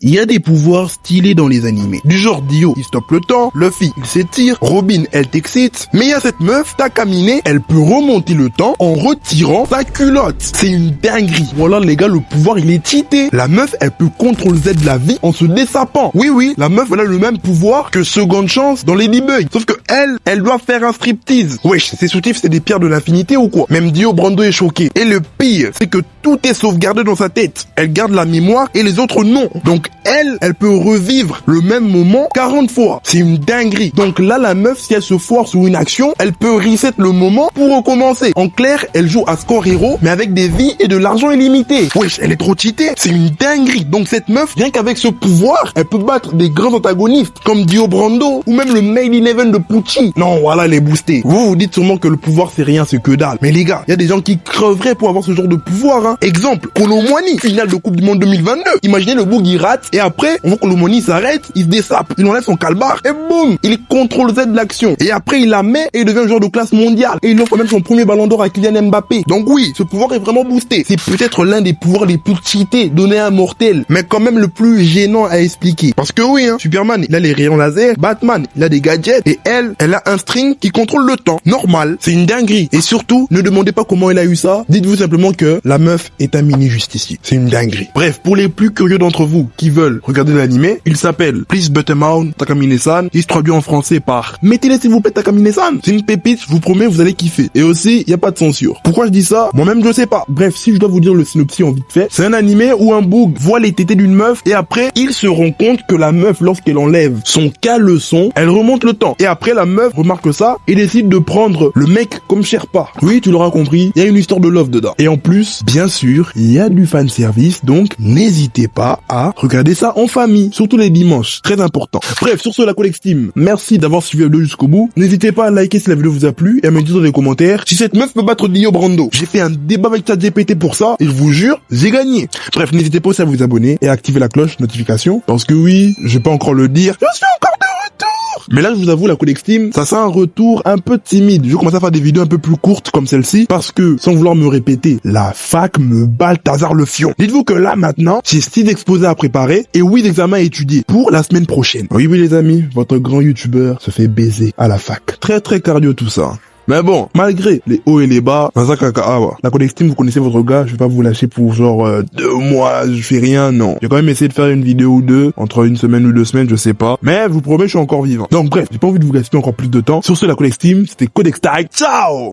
Il y a des pouvoirs stylés dans les animés. Du genre Dio, il stoppe le temps, Luffy, il s'étire, Robin, elle t'excite. Mais il y a cette meuf, Takamine, elle peut remonter le temps en retirant sa culotte. C'est une dinguerie. Voilà les gars, le pouvoir il est cheaté. La meuf, elle peut contrôler Z de la vie en se dessapant. Oui, la meuf, elle a le même pouvoir que Seconde Chance dans Ladybug. Sauf que elle doit faire un striptease. Wesh, ses soutifs c'est des pierres de l'infinité ou quoi? Même Dio Brando est choqué. Et le pire, c'est que tout est sauvegardé dans sa tête. Elle garde la mémoire et les autres non. Donc elle peut revivre le même moment 40 fois. C'est une dinguerie. Donc là, la meuf, si elle se foire sur une action, elle peut reset le moment pour recommencer. En clair, elle joue à score héros, mais avec des vies et de l'argent illimité. Wesh, elle est trop cheatée. C'est une dinguerie. Donc cette meuf, rien qu'avec ce pouvoir, elle peut battre des grands antagonistes comme Dio Brando ou même le Made in Heaven de Pucci. Non, voilà, elle est boostée. Vous dites sûrement que le pouvoir c'est rien, c'est que dalle. Mais les gars, il y a des gens qui creveraient pour avoir ce genre de pouvoir, hein. Exemple, Colomwani, finale de Coupe du Monde 2022. Imaginez le bug il rate et après, on voit que Colomwani s'arrête, il se dessape, il enlève son calbar et boum, il contrôle Z de l'action. Et après, il la met et il devient un joueur de classe mondiale. Et il offre même son premier ballon d'or à Kylian Mbappé. Donc oui, ce pouvoir est vraiment boosté. C'est peut-être l'un des pouvoirs les plus cheatés donnés à un mortel, mais quand même le plus gênant à expliquer. Parce que oui, hein, Superman, il a les rayons laser, Batman, il a des gadgets et elle a un string qui contrôle le temps. Normal, c'est une dinguerie. Et surtout, ne demandez pas comment elle a eu ça. Dites-vous simplement que la meuf est un mini justicier. C'est une dinguerie. Bref, pour les plus curieux d'entre vous qui veulent regarder l'animé, il s'appelle Please Buttermount Takamine-san. Il se traduit en français par Mettez-les s'il vous plaît Takamine-san. C'est une pépite, je vous promets, vous allez kiffer. Et aussi, il n'y a pas de censure. Pourquoi je dis ça? Moi-même, je sais pas. Bref, si je dois vous dire le synopsis en vite fait, c'est un animé où un bug voit les tétés d'une meuf et après, il se rend compte que la meuf, lorsqu'elle enlève son caleçon, elle remonte le temps. Et après, la meuf remarque ça et décide de prendre le mec comme Sherpa. Oui, tu l'auras compris, il y a une histoire de love dedans. Et en plus, bien sûr, il y a du fanservice, donc n'hésitez pas à regarder ça en famille, surtout les dimanches, très important. Bref, sur ce, la Collective Team, merci d'avoir suivi la vidéo jusqu'au bout. N'hésitez pas à liker si la vidéo vous a plu et à me dire dans les commentaires si cette meuf peut battre Dio Brando. J'ai fait un débat avec ChatGPT pour ça et je vous jure, j'ai gagné. Bref, n'hésitez pas aussi à vous abonner et à activer la cloche notification parce que oui, je vais pas encore le dire, je suis encore de retour. Mais là, je vous avoue, la Collective Team, ça sent un retour un peu timide. Je vais commencer à faire des vidéos un peu plus courtes comme celle-ci parce que, sans vouloir me répéter, la fac me Balthazar le fion. Dites-vous que là, maintenant, j'ai 6 exposés à préparer et 8 examens à étudier pour la semaine prochaine. Oui, les amis, votre grand youtubeur se fait baiser à la fac. Très cardio tout ça. Mais bon, malgré les hauts et les bas, la Collective Team, vous connaissez votre gars, je vais pas vous lâcher pour genre 2 mois, je fais rien, non. J'ai quand même essayé de faire une vidéo ou deux, entre une semaine ou 2 semaines, je sais pas. Mais je vous promets, je suis encore vivant. Donc bref, j'ai pas envie de vous gaspiller encore plus de temps. Sur ce, la Collective Team, c'était Codex Tag. Ciao!